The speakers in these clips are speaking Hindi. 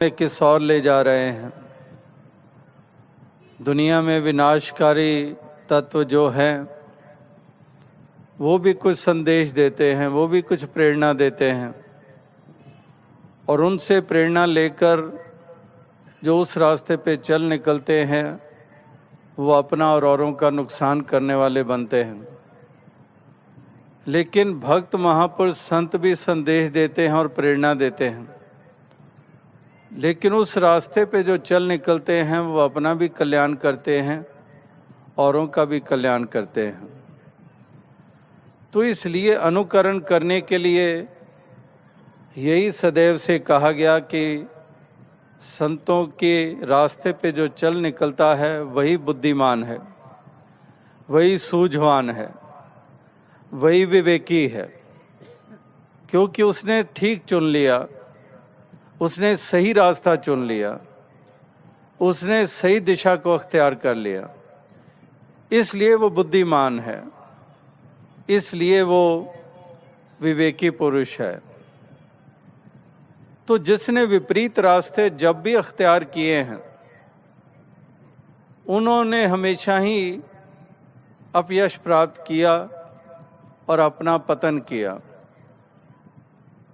में किस और ले जा रहे हैं। दुनिया में विनाशकारी तत्व जो हैं वो भी कुछ संदेश देते हैं, वो भी कुछ प्रेरणा देते हैं, और उनसे प्रेरणा लेकर जो उस रास्ते पे चल निकलते हैं वो अपना और औरों का नुकसान करने वाले बनते हैं। लेकिन भक्त महापुरुष संत भी संदेश देते हैं और प्रेरणा देते हैं, लेकिन उस रास्ते पे जो चल निकलते हैं वो अपना भी कल्याण करते हैं, औरों का भी कल्याण करते हैं। तो इसलिए अनुकरण करने के लिए यही सदैव से कहा गया कि संतों के रास्ते पे जो चल निकलता है वही बुद्धिमान है, वही सूझवान है, वही विवेकी है, क्योंकि उसने ठीक चुन लिया, उसने सही रास्ता चुन लिया, उसने सही दिशा को अख्तियार कर लिया। इसलिए वो बुद्धिमान है, इसलिए वो विवेकी पुरुष है। तो जिसने विपरीत रास्ते जब भी अख्तियार किए हैं उन्होंने हमेशा ही अपयश प्राप्त किया और अपना पतन किया।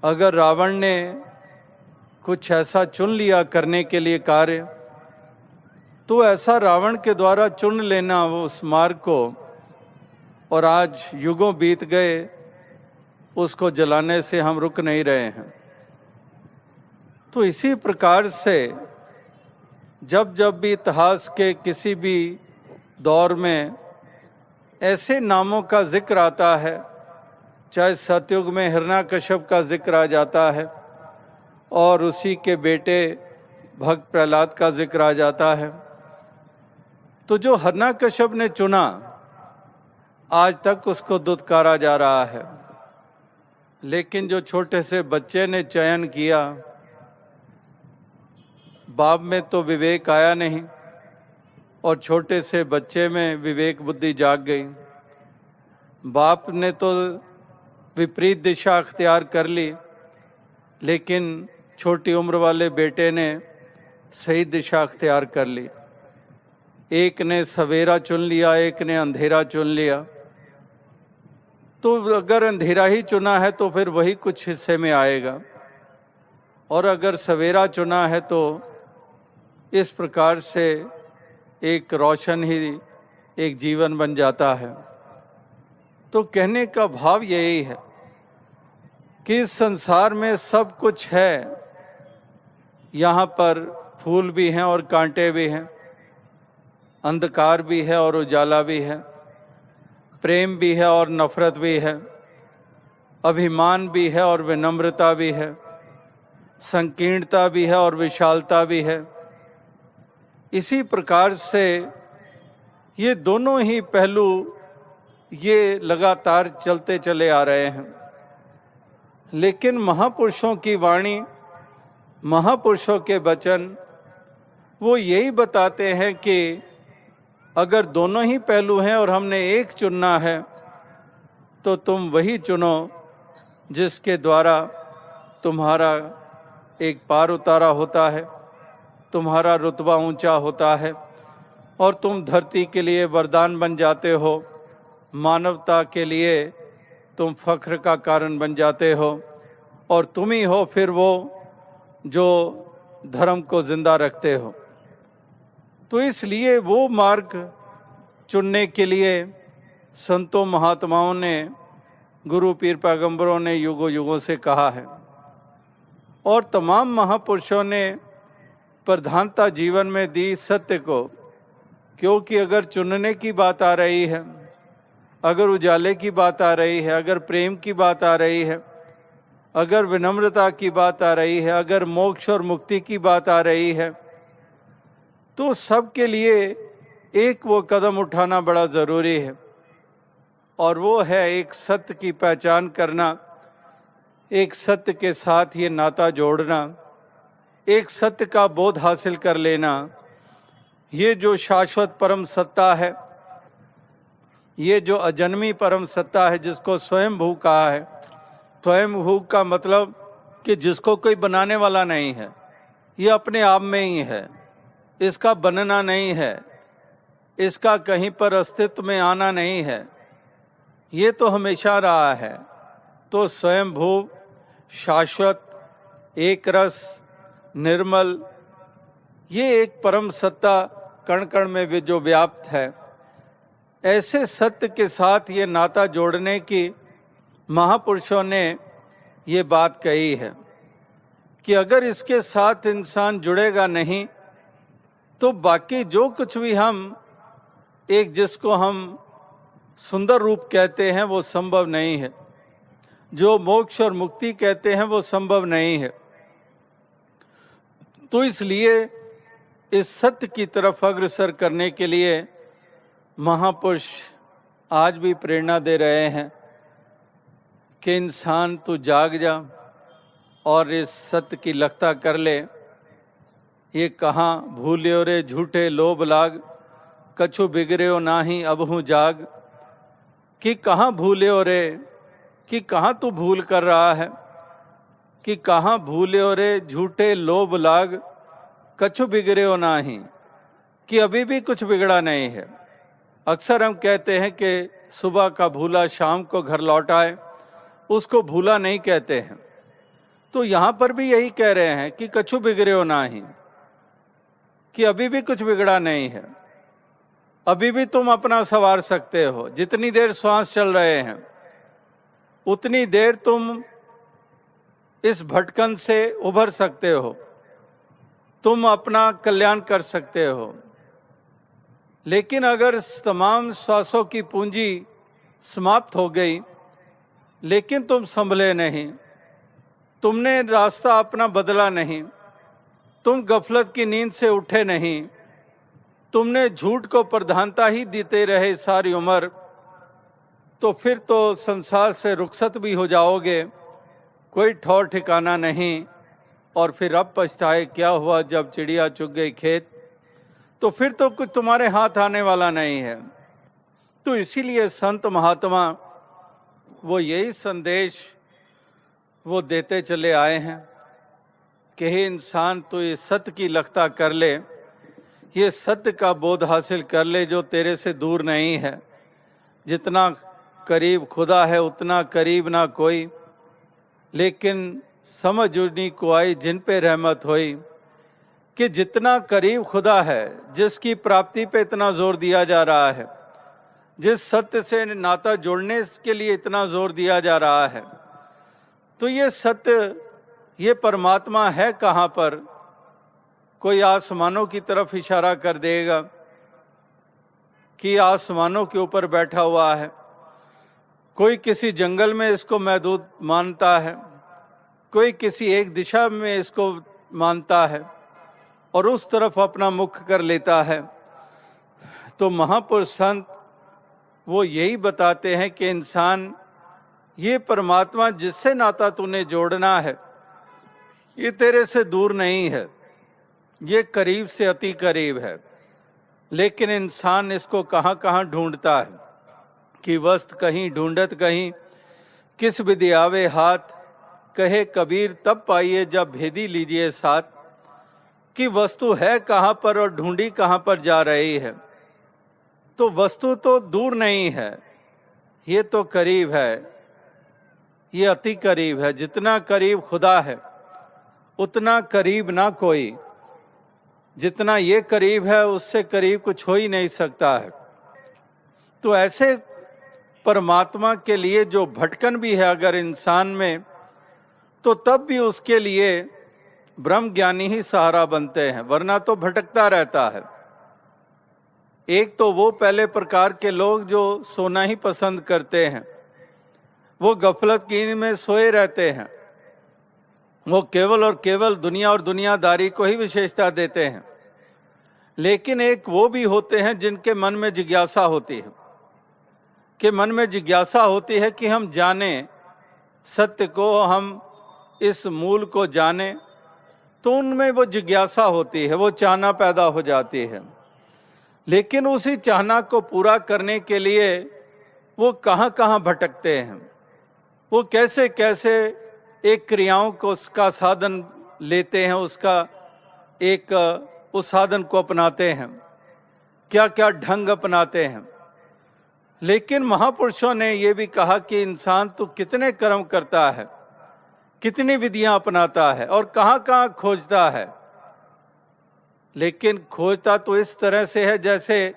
अगर रावण ने कुछ ऐसा चुन लिया करने के लिए कार्य, तो ऐसा रावण के द्वारा चुन लेना वो उस मार्ग को, और आज युगों बीत गए, उसको जलाने से हम रुक नहीं रहे हैं। तो इसी प्रकार से जब जब भी इतिहास के किसी भी दौर में ऐसे नामों का जिक्र आता है, चाहे सतयुग में हिरण्यकश्यप का जिक्र आ जाता है और उसी के बेटे भक्त प्रहलाद का जिक्र आ जाता है, तो जो हिरण्यकश्यप ने चुना आज तक उसको दुत्कारा जा रहा है। लेकिन जो छोटे से बच्चे ने चयन किया, बाप में तो विवेक आया नहीं और छोटे से बच्चे में विवेक बुद्धि जाग गई। बाप ने तो विपरीत दिशा अख्तियार कर ली, लेकिन छोटी उम्र वाले बेटे ने सही दिशा अख्तियार कर ली। एक ने सवेरा चुन लिया, एक ने अंधेरा चुन लिया। तो अगर अंधेरा ही चुना है तो फिर वही कुछ हिस्से में आएगा, और अगर सवेरा चुना है तो इस प्रकार से एक रोशन ही एक जीवन बन जाता है। तो कहने का भाव यही है कि इस संसार में सब कुछ है। यहाँ पर फूल भी हैं और कांटे भी हैं, अंधकार भी है और उजाला भी है, प्रेम भी है और नफरत भी है, अभिमान भी है और विनम्रता भी है, संकीर्णता भी है और विशालता भी है। इसी प्रकार से ये दोनों ही पहलू ये लगातार चलते चले आ रहे हैं। लेकिन महापुरुषों की वाणी, महापुरुषों के वचन वो यही बताते हैं कि अगर दोनों ही पहलू हैं और हमने एक चुनना है तो तुम वही चुनो जिसके द्वारा तुम्हारा एक पार उतारा होता है, तुम्हारा रुतबा ऊंचा होता है और तुम धरती के लिए वरदान बन जाते हो, मानवता के लिए तुम फख्र का कारण बन जाते हो, और तुम ही हो फिर वो जो धर्म को जिंदा रखते हो। तो इसलिए वो मार्ग चुनने के लिए संतों महात्माओं ने, गुरु पीर पैगंबरों ने युगों युगों से कहा है, और तमाम महापुरुषों ने प्रधानता जीवन में दी सत्य को। क्योंकि अगर चुनने की बात आ रही है, अगर उजाले की बात आ रही है, अगर प्रेम की बात आ रही है, अगर विनम्रता की बात आ रही है, अगर मोक्ष और मुक्ति की बात आ रही है, तो सबके लिए एक वो कदम उठाना बड़ा ज़रूरी है, और वो है एक सत्य की पहचान करना, एक सत्य के साथ ये नाता जोड़ना, एक सत्य का बोध हासिल कर लेना। ये जो शाश्वत परम सत्ता है, ये जो अजन्मी परम सत्ता है, जिसको स्वयंभू कहा है। स्वयंभू का मतलब कि जिसको कोई बनाने वाला नहीं है, ये अपने आप में ही है, इसका बनना नहीं है, इसका कहीं पर अस्तित्व में आना नहीं है, ये तो हमेशा रहा है। तो स्वयंभू, शाश्वत, एक रस, निर्मल, ये एक परम सत्ता कण कण में भी जो व्याप्त है, ऐसे सत्य के साथ ये नाता जोड़ने की महापुरुषों ने ये बात कही है कि अगर इसके साथ इंसान जुड़ेगा नहीं तो बाकी जो कुछ भी हम एक जिसको हम सुंदर रूप कहते हैं वो संभव नहीं है, जो मोक्ष और मुक्ति कहते हैं वो संभव नहीं है। तो इसलिए इस सत्य की तरफ अग्रसर करने के लिए महापुरुष आज भी प्रेरणा दे रहे हैं कि इंसान तू जाग जा और इस सत्य की लखता कर ले। ये कहाँ भूल्यो रे झूठे लोभ लाग, कछु बिगड़ो नाही अब हूँ जाग। कि कहाँ भूल्यो रे, कि कहाँ तू भूल कर रहा है, कि कहाँ भूल्यो रे झूठे लोभ लाग, कछु बिगड़ो नाही, कि अभी भी कुछ बिगड़ा नहीं है। अक्सर हम कहते हैं कि सुबह का भूला शाम को घर लौट आए, उसको भूला नहीं कहते हैं। तो यहाँ पर भी यही कह रहे हैं कि कछु बिगड़ो नाही, कि अभी भी कुछ बिगड़ा नहीं है, अभी भी तुम अपना संवार सकते हो। जितनी देर श्वास चल रहे हैं उतनी देर तुम इस भटकन से उभर सकते हो, तुम अपना कल्याण कर सकते हो। लेकिन अगर तमाम श्वासों की पूंजी समाप्त हो गई लेकिन तुम संभले नहीं, तुमने रास्ता अपना बदला नहीं, तुम गफलत की नींद से उठे नहीं, तुमने झूठ को प्रधानता ही देते रहे सारी उम्र, तो फिर तो संसार से रुखसत भी हो जाओगे, कोई ठौर ठिकाना नहीं। और फिर अब पछताए क्या हुआ जब चिड़िया चुग गई खेत, तो फिर तो कुछ तुम्हारे हाथ आने वाला नहीं है। तो इसीलिए संत महात्मा वो यही संदेश वो देते चले आए हैं कि हे इंसान तो ये सत्य की लखता कर ले, ये सत्य का बोध हासिल कर ले जो तेरे से दूर नहीं है। जितना करीब खुदा है उतना करीब ना कोई, लेकिन समझ उन्हीं को आई जिन पे रहमत हुई। कि जितना करीब खुदा है, जिसकी प्राप्ति पे इतना जोर दिया जा रहा है, जिस सत्य से नाता जोड़ने के लिए इतना जोर दिया जा रहा है, तो ये सत्य, ये परमात्मा है कहाँ पर? कोई आसमानों की तरफ इशारा कर देगा कि आसमानों के ऊपर बैठा हुआ है, कोई किसी जंगल में इसको महदूद मानता है, कोई किसी एक दिशा में इसको मानता है और उस तरफ अपना मुख कर लेता है। तो महापुरुष संत वो यही बताते हैं कि इंसान, ये परमात्मा जिससे नाता तूने जोड़ना है, ये तेरे से दूर नहीं है, ये करीब से अति करीब है। लेकिन इंसान इसको कहाँ कहाँ ढूंढता है कि वस्त कहीं ढूंढत कहीं, किस विधि आवे हाथ, कहे कबीर तब पाइए जब भेदी लीजिए साथ। कि वस्तु है कहाँ पर और ढूंढी कहाँ पर जा रही है। तो वस्तु तो दूर नहीं है, ये तो करीब है, ये अति करीब है। जितना करीब खुदा है उतना करीब ना कोई, जितना ये करीब है उससे करीब कुछ हो ही नहीं सकता है। तो ऐसे परमात्मा के लिए जो भटकन भी है अगर इंसान में, तो तब भी उसके लिए ब्रह्म ज्ञानी ही सहारा बनते हैं, वरना तो भटकता रहता है। एक तो वो पहले प्रकार के लोग जो सोना ही पसंद करते हैं, वो गफलत की में सोए रहते हैं, वो केवल और केवल दुनिया और दुनियादारी को ही विशेषता देते हैं। लेकिन एक वो भी होते हैं जिनके मन में जिज्ञासा होती है, कि मन में जिज्ञासा होती है कि हम जाने सत्य को, हम इस मूल को जाने। तो उनमें वो जिज्ञासा होती है, वो चाहना पैदा हो जाती है। लेकिन उसी चाहना को पूरा करने के लिए वो कहाँ कहाँ भटकते हैं, वो कैसे कैसे एक क्रियाओं को उसका साधन लेते हैं, उसका एक उस साधन को अपनाते हैं, क्या क्या ढंग अपनाते हैं। लेकिन महापुरुषों ने ये भी कहा कि इंसान तो कितने कर्म करता है, कितनी विधियां अपनाता है और कहाँ कहाँ खोजता है, लेकिन खोजता तो इस तरह से है जैसे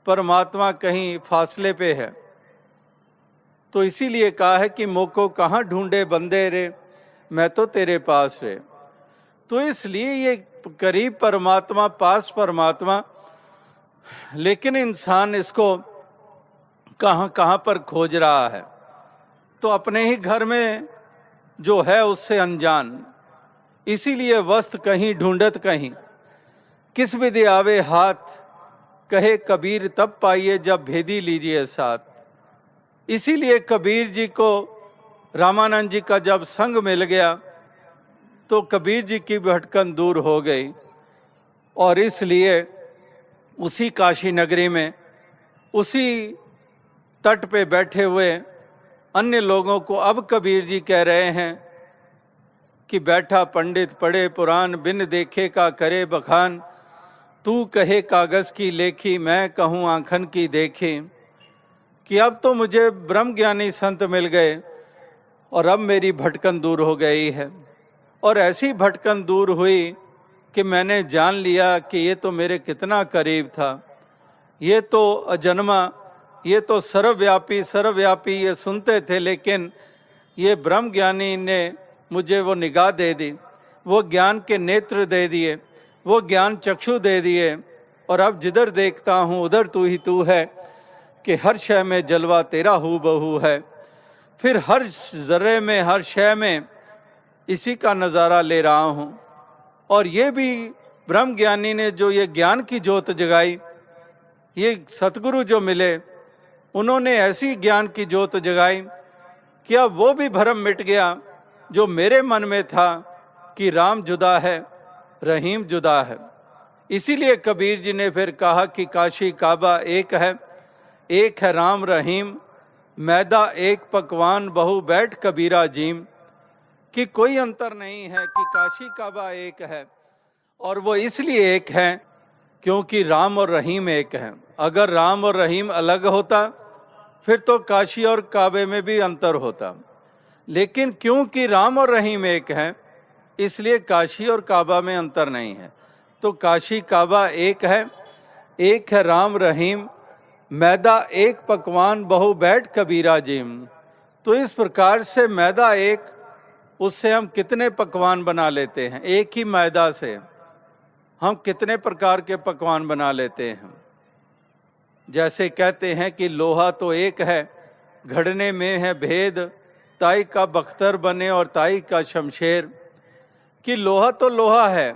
परमात्मा कहीं फासले पे है। तो इसीलिए कहा है कि मोको कहाँ ढूंढे बंदे रे, मैं तो तेरे पास रे। तो इसलिए ये करीब परमात्मा, पास परमात्मा, लेकिन इंसान इसको कहाँ कहाँ पर खोज रहा है। तो अपने ही घर में जो है उससे अनजान, इसीलिए वस्त कहीं ढूंढत कहीं, किस विधि आवे हाथ, कहे कबीर तब पाइए जब भेदी लीजिए साथ। इसीलिए कबीर जी को रामानंद जी का जब संग मिल गया तो कबीर जी की भटकन दूर हो गई, और इसलिए उसी काशी नगरी में, उसी तट पे बैठे हुए अन्य लोगों को अब कबीर जी कह रहे हैं कि बैठा पंडित पढ़े पुराण, बिन देखे का करे बखान, तू कहे कागज की लेखी, मैं कहूँ आंखन की देखी। कि अब तो मुझे ब्रह्म ज्ञानी संत मिल गए और अब मेरी भटकन दूर हो गई है। और ऐसी भटकन दूर हुई कि मैंने जान लिया कि ये तो मेरे कितना करीब था, ये तो अजन्मा, ये तो सर्वव्यापी सर्वव्यापी, ये सुनते थे, लेकिन ये ब्रह्म ज्ञानी ने मुझे वो निगाह दे दी, वो ज्ञान के नेत्र दे दिए, वो ज्ञान चक्षु दे दिए, और अब जिधर देखता हूँ उधर तू ही तू है, कि हर शय में जलवा तेरा हू बहू है। फिर हर जर्रे में, हर शय में इसी का नज़ारा ले रहा हूँ। और ये भी ब्रह्म ज्ञानी ने जो ये ज्ञान की ज्योत जगाई, ये सतगुरु जो मिले, उन्होंने ऐसी ज्ञान की ज्योत जगाई कि अब वो भी भ्रम मिट गया जो मेरे मन में था कि राम जुदा है, रहीम जुदा है। इसीलिए कबीर जी ने फिर कहा कि काशी काबा एक है राम रहीम, मैदा एक पकवान बहु बैठ कबीरा जीम। कि कोई अंतर नहीं है, कि काशी काबा एक है, और वो इसलिए एक है क्योंकि राम और रहीम एक हैं। अगर राम और रहीम अलग होता फिर तो काशी और काबे में भी अंतर होता, लेकिन क्योंकि राम और रहीम एक हैं इसलिए काशी और काबा में अंतर नहीं है। तो काशी काबा एक है राम रहीम, मैदा एक पकवान बहु बैठ कबीरा जीम। तो इस प्रकार से मैदा एक, उससे हम कितने पकवान बना लेते हैं, एक ही मैदा से हम कितने प्रकार के पकवान बना लेते हैं। जैसे कहते हैं कि लोहा तो एक है, घड़ने में है भेद, ताई का बख्तर बने और ताई का शमशेर। कि लोहा तो लोहा है,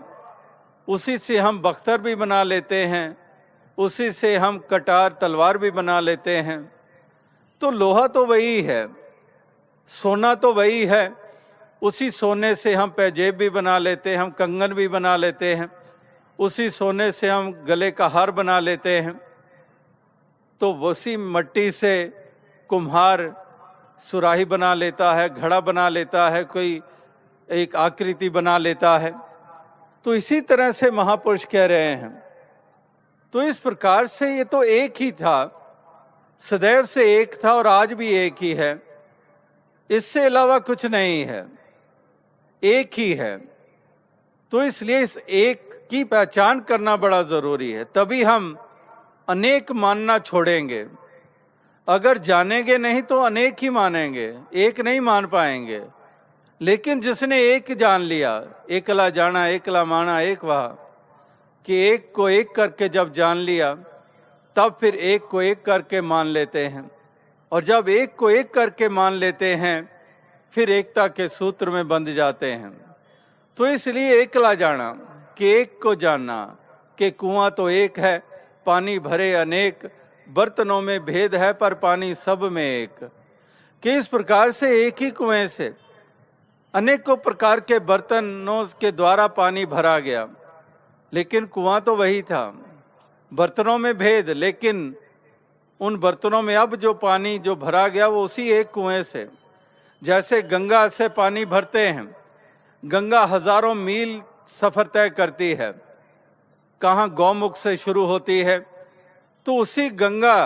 उसी से हम बख्तर भी बना लेते हैं, उसी से हम कटार तलवार भी बना लेते हैं। तो लोहा तो वही है, सोना तो वही है, उसी सोने से हम पैजेब भी बना लेते हैं, हम कंगन भी बना लेते हैं, उसी सोने से हम गले का हार बना लेते हैं। तो उसी मट्टी से कुम्हार सुराही बना लेता है, घड़ा बना लेता है, कोई एक आकृति बना लेता है। तो इसी तरह से महापुरुष कह रहे हैं। तो इस प्रकार से ये तो एक ही था, सदैव से एक था और आज भी एक ही है, इससे अलावा कुछ नहीं है, एक ही है। तो इसलिए इस एक की पहचान करना बड़ा जरूरी है, तभी हम अनेक मानना छोड़ेंगे। अगर जानेंगे नहीं तो अनेक ही मानेंगे, एक नहीं मान पाएंगे। लेकिन जिसने एक जान लिया, एकला जाना एकला माना एक वहा, कि एक को एक करके जब जान लिया तब फिर एक को एक करके मान लेते हैं, और जब एक को एक करके मान लेते हैं फिर एकता के सूत्र में बंध जाते हैं। तो इसलिए एकला जाना, कि एक को जानना, कि कुआं तो एक है, पानी भरे अनेक, बर्तनों में भेद है पर पानी सब में एक। कि इस प्रकार से एक ही कुएं से अनेकों प्रकार के बर्तनों के द्वारा पानी भरा गया, लेकिन कुआं तो वही था। बर्तनों में भेद, लेकिन उन बर्तनों में अब जो पानी जो भरा गया वो उसी एक कुएं से। जैसे गंगा से पानी भरते हैं, गंगा हजारों मील सफ़र तय करती है, कहाँ गौमुख से शुरू होती है, तो उसी गंगा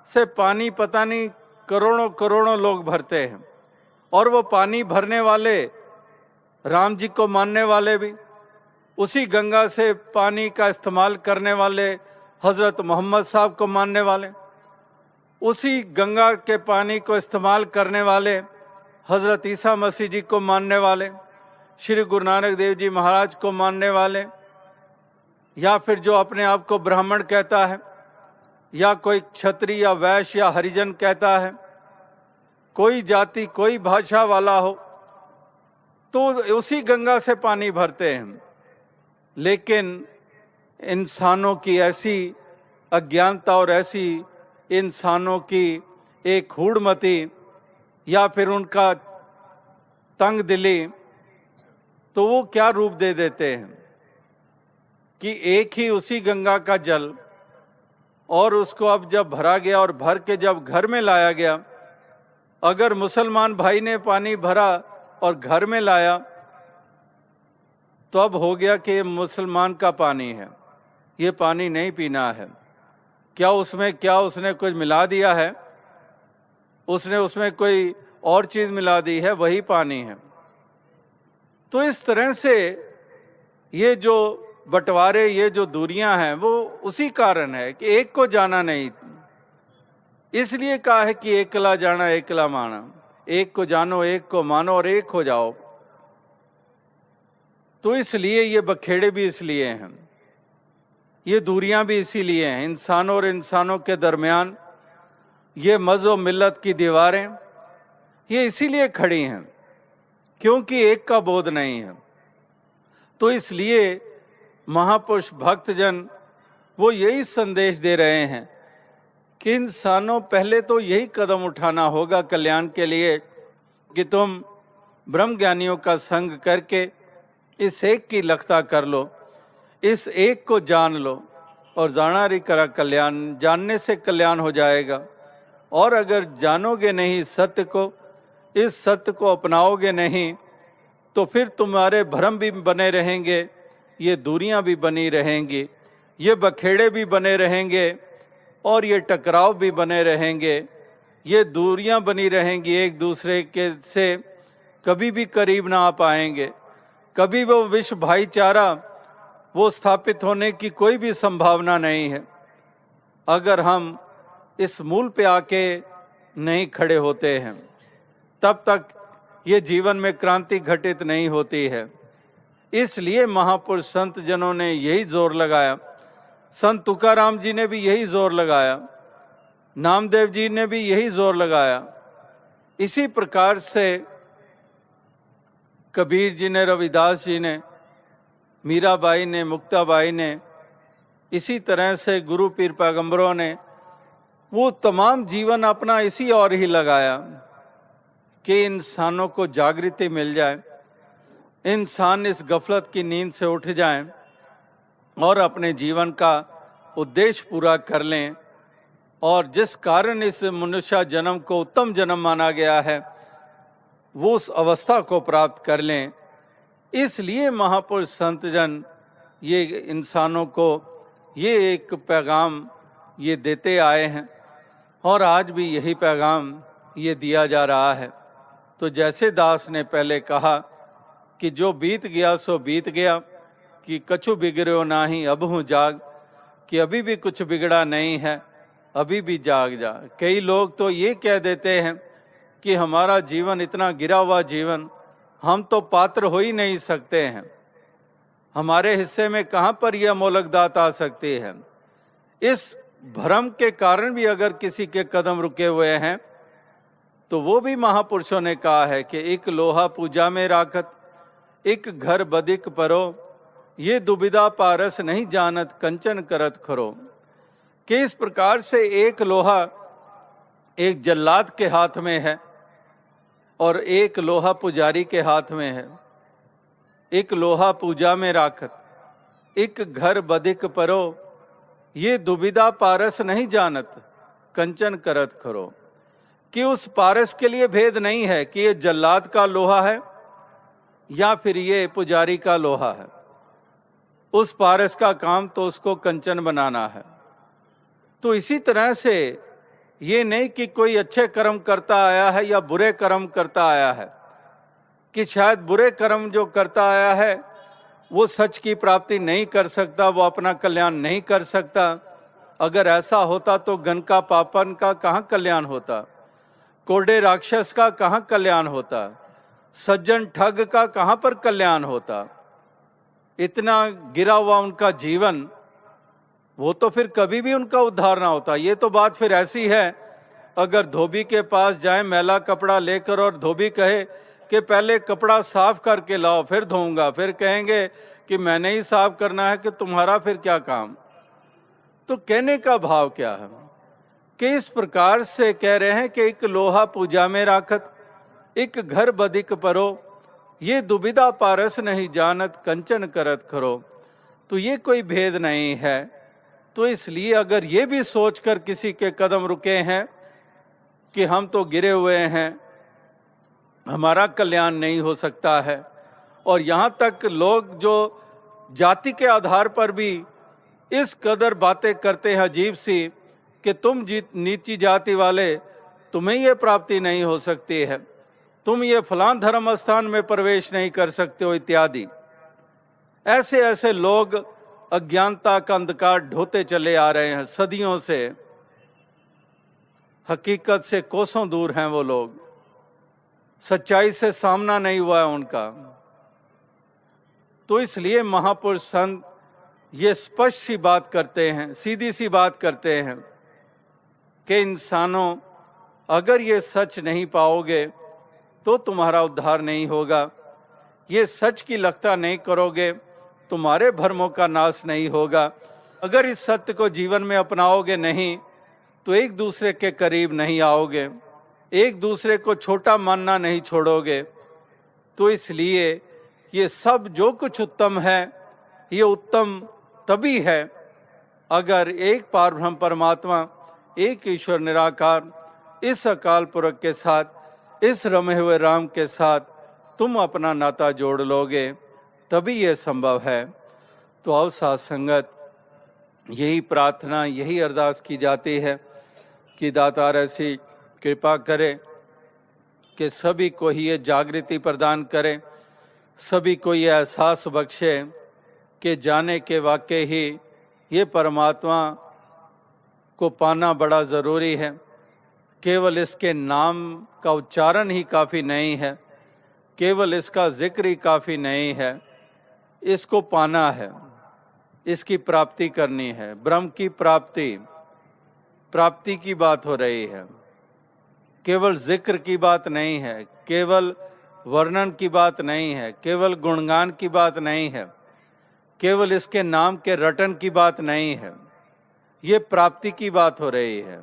से पानी पता नहीं करोड़ों करोड़ों लोग भरते हैं। और वो पानी भरने वाले राम जी को मानने वाले भी, उसी गंगा से पानी का इस्तेमाल करने वाले हज़रत मोहम्मद साहब को मानने वाले, उसी गंगा के पानी को इस्तेमाल करने वाले हज़रत ईसा मसीह जी को मानने वाले, श्री गुरु नानक देव जी महाराज को मानने वाले, या फिर जो अपने आप को ब्राह्मण कहता है, या कोई क्षत्रिय या वैश्य या हरिजन कहता है, कोई जाति कोई भाषा वाला हो, तो उसी गंगा से पानी भरते हैं। लेकिन इंसानों की ऐसी अज्ञानता और ऐसी इंसानों की एक हूढ़मती या फिर उनका तंग दिली, तो वो क्या रूप दे देते हैं कि एक ही उसी गंगा का जल, और उसको अब जब भरा गया और भर के जब घर में लाया गया, अगर मुसलमान भाई ने पानी भरा और घर में लाया तो अब हो गया कि ये मुसलमान का पानी है, ये पानी नहीं पीना है। क्या उसने कुछ मिला दिया है? उसने उसमें कोई और चीज़ मिला दी है? वही पानी है। तो इस तरह से ये जो बंटवारे, ये जो दूरियां हैं, वो उसी कारण है कि एक को जाना नहीं। इसलिए कहा है कि एकला जाना एकला माना, एक को जानो एक को मानो और एक हो जाओ। तो इसलिए ये बखेड़े भी इसलिए हैं, ये दूरियां भी इसीलिए हैं, इंसानों और इंसानों के दरमियान ये मज़हब मिल्लत की दीवारें ये इसीलिए खड़ी हैं क्योंकि एक का बोध नहीं है। तो इसलिए महापुरुष भक्तजन वो यही संदेश दे रहे हैं कि इंसानों पहले तो यही कदम उठाना होगा कल्याण के लिए कि तुम ब्रह्म ज्ञानियों का संग करके इस एक की लखता कर लो, इस एक को जान लो, और जाना री करा कल्याण, जानने से कल्याण हो जाएगा। और अगर जानोगे नहीं सत्य को, इस सत्य को अपनाओगे नहीं, तो फिर तुम्हारे भ्रम भी बने रहेंगे, ये दूरियां भी बनी रहेंगी, ये बखेड़े भी बने रहेंगे, और ये टकराव भी बने रहेंगे, ये दूरियां बनी रहेंगी, एक दूसरे के से कभी भी करीब ना आ पाएंगे, कभी वो विश्व भाईचारा वो स्थापित होने की कोई भी संभावना नहीं है अगर हम इस मूल पे आके नहीं खड़े होते हैं। तब तक ये जीवन में क्रांति घटित नहीं होती है। इसलिए महापुरुष संत जनों ने यही जोर लगाया, संत तुकाराम जी ने भी यही जोर लगाया, नामदेव जी ने भी यही जोर लगाया। इसी प्रकार से कबीर जी ने, रविदास जी ने, मीराबाई ने, मुक्ताबाई ने, इसी तरह से गुरु पीर पैगंबरों ने वो तमाम जीवन अपना इसी और ही लगाया कि इंसानों को जागृति मिल जाए, इंसान इस गफलत की नींद से उठ जाएं और अपने जीवन का उद्देश्य पूरा कर लें, और जिस कारण इस मनुष्य जन्म को उत्तम जन्म माना गया है वो उस अवस्था को प्राप्त कर लें। इसलिए महापुरुष संत जन ये इंसानों को ये एक पैगाम ये देते आए हैं, और आज भी यही पैगाम ये दिया जा रहा है। तो जैसे दास ने पहले कहा कि जो बीत गया सो बीत गया, कि कछु बिगड़ो नाही अब हूँ जाग, कि अभी भी कुछ बिगड़ा नहीं है, अभी भी जाग जा। कई लोग तो ये कह देते हैं कि हमारा जीवन इतना गिरा हुआ जीवन, हम तो पात्र हो ही नहीं सकते हैं, हमारे हिस्से में कहाँ पर यह अमोलक दात आ सकती है। इस भ्रम के कारण भी अगर किसी के कदम रुके हुए हैं तो वो भी महापुरुषों ने कहा है कि एक लोहा पूजा में राखत, एक घर बदिक परो, ये दुविधा पारस नहीं जानत कंचन करत खरो। कि इस प्रकार से एक लोहा एक जल्लाद के हाथ में है और एक लोहा पुजारी के हाथ में है। एक लोहा पूजा में राखत, एक घर बदिक परो, ये दुविधा पारस नहीं जानत कंचन करत खरो। कि उस पारस के लिए भेद नहीं है कि ये जल्लाद का लोहा है या फिर ये पुजारी का लोहा है। उस पारस का काम तो उसको कंचन बनाना है। तो इसी तरह से ये नहीं कि कोई अच्छे कर्म करता आया है या बुरे कर्म करता आया है, कि शायद बुरे कर्म जो करता आया है वो सच की प्राप्ति नहीं कर सकता, वो अपना कल्याण नहीं कर सकता। अगर ऐसा होता तो गन का पापन का कहाँ कल्याण होता, कोरडे राक्षस का कहाँ कल्याण होता, सज्जन ठग का कहाँ पर कल्याण होता। इतना गिरा हुआ उनका जीवन, वो तो फिर कभी भी उनका उद्धार ना होता। ये तो बात फिर ऐसी है, अगर धोबी के पास जाए मैला कपड़ा लेकर और धोबी कहे कि पहले कपड़ा साफ करके लाओ फिर धोऊंगा, फिर कहेंगे कि मैंने ही साफ करना है कि तुम्हारा फिर क्या काम। तो कहने का भाव क्या है कि इस प्रकार से कह रहे हैं कि एक लोहा पूजा में राखत, एक घर बधिक परो, ये दुविधा पारस नहीं जानत, कंचन करत खरो। तो ये कोई भेद नहीं है। तो इसलिए अगर ये भी सोचकर किसी के कदम रुके हैं कि हम तो गिरे हुए हैं, हमारा कल्याण नहीं हो सकता है, और यहाँ तक लोग जो जाति के आधार पर भी इस कदर बातें करते हैं अजीब सी कि तुम नीची जाति वाले, तुम्हें ये प्राप्ति नहीं हो सकती है, तुम ये फलां धर्म स्थान में प्रवेश नहीं कर सकते हो इत्यादि। ऐसे ऐसे लोग अज्ञानता का अंधकार ढोते चले आ रहे हैं सदियों से। हकीकत से कोसों दूर हैं वो लोग, सच्चाई से सामना नहीं हुआ है उनका। तो इसलिए महापुरुष संत ये स्पष्ट सी बात करते हैं, सीधी सी बात करते हैं कि इंसानों, अगर ये सच नहीं पाओगे तो तुम्हारा उद्धार नहीं होगा। ये सच की लगता नहीं करोगे, तुम्हारे भ्रमों का नाश नहीं होगा। अगर इस सत्य को जीवन में अपनाओगे नहीं तो एक दूसरे के करीब नहीं आओगे, एक दूसरे को छोटा मानना नहीं छोड़ोगे। तो इसलिए ये सब जो कुछ उत्तम है, ये उत्तम तभी है अगर एक पारब्रह्म परमात्मा, एक ईश्वर निराकार, इस अकाल पुरख के साथ, इस रमे हुए राम के साथ तुम अपना नाता जोड़ लोगे, तभी ये संभव है। तो आओ साथ संगत, यही प्रार्थना, यही अरदास की जाती है कि दातार ऐसी कृपा करे कि सभी को ही ये जागृति प्रदान करे, सभी को ये एहसास बख्शे कि जाने के वाकई ही ये परमात्मा को पाना बड़ा ज़रूरी है। केवल इसके नाम का उच्चारण ही काफ़ी नहीं है, केवल इसका जिक्र ही काफ़ी नहीं है, इसको पाना है, इसकी प्राप्ति करनी है। ब्रह्म की प्राप्ति की बात हो रही है, केवल जिक्र की बात नहीं है, केवल वर्णन की बात नहीं है, केवल गुणगान की बात नहीं है, केवल इसके नाम के रटन की बात नहीं है, ये प्राप्ति की बात हो रही है।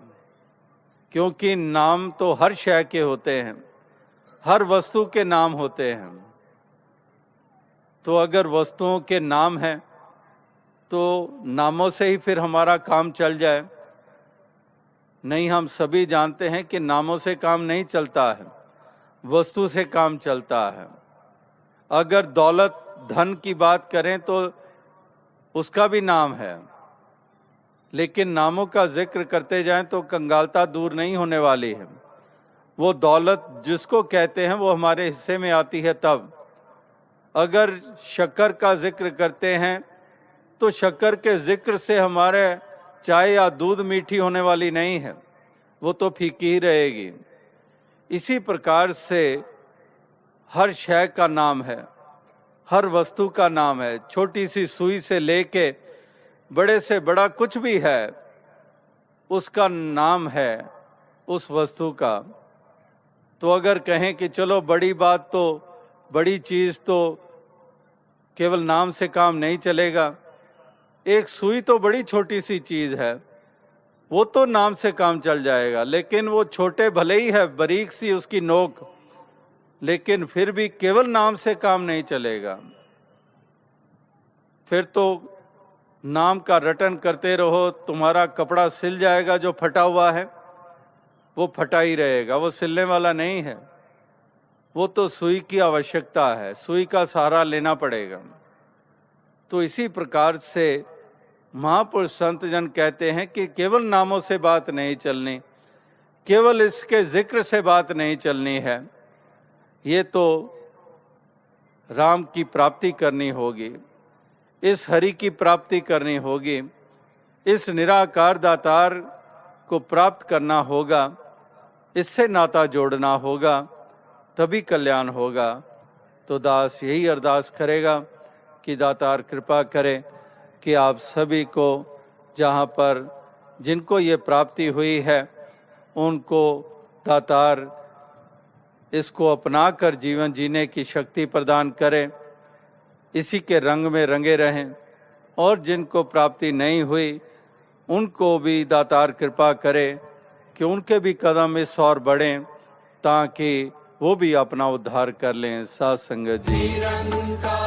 क्योंकि नाम तो हर शय के होते हैं, हर वस्तु के नाम होते हैं। तो अगर वस्तुओं के नाम हैं तो नामों से ही फिर हमारा काम चल जाए। नहीं, हम सभी जानते हैं कि नामों से काम नहीं चलता है, वस्तु से काम चलता है। अगर दौलत धन की बात करें तो उसका भी नाम है, लेकिन नामों का जिक्र करते जाएं तो कंगालता दूर नहीं होने वाली है। वो दौलत जिसको कहते हैं वो हमारे हिस्से में आती है तब। अगर शक्कर का जिक्र करते हैं तो शक्कर के जिक्र से हमारे चाय या दूध मीठी होने वाली नहीं है, वो तो फीकी ही रहेगी। इसी प्रकार से हर शय का नाम है, हर वस्तु का नाम है। छोटी सी सुई से लेके बड़े से बड़ा कुछ भी है, उसका नाम है उस वस्तु का। तो अगर कहें कि चलो बड़ी बात तो, बड़ी चीज़ तो केवल नाम से काम नहीं चलेगा, एक सुई तो बड़ी छोटी सी चीज़ है, वो तो नाम से काम चल जाएगा, लेकिन वो छोटे भले ही है, बारीक सी उसकी नोक, लेकिन फिर भी केवल नाम से काम नहीं चलेगा। फिर तो नाम का रटन करते रहो, तुम्हारा कपड़ा सिल जाएगा, जो फटा हुआ है वो फटा ही रहेगा, वो सिलने वाला नहीं है। वो तो सुई की आवश्यकता है, सुई का सहारा लेना पड़ेगा। तो इसी प्रकार से महापुरुष संत जन कहते हैं कि केवल नामों से बात नहीं चलनी, केवल इसके जिक्र से बात नहीं चलनी है, ये तो राम की प्राप्ति करनी होगी, इस हरि की प्राप्ति करनी होगी, इस निराकार दातार को प्राप्त करना होगा, इससे नाता जोड़ना होगा, तभी कल्याण होगा। तो दास यही अरदास करेगा कि दातार कृपा करे कि आप सभी को, जहाँ पर जिनको ये प्राप्ति हुई है, उनको दातार इसको अपनाकर जीवन जीने की शक्ति प्रदान करे, इसी के रंग में रंगे रहें। और जिनको प्राप्ति नहीं हुई उनको भी दातार कृपा करे कि उनके भी कदम इस और बढ़ें, ताकि वो भी अपना उद्धार कर लें। साथ संगत जी।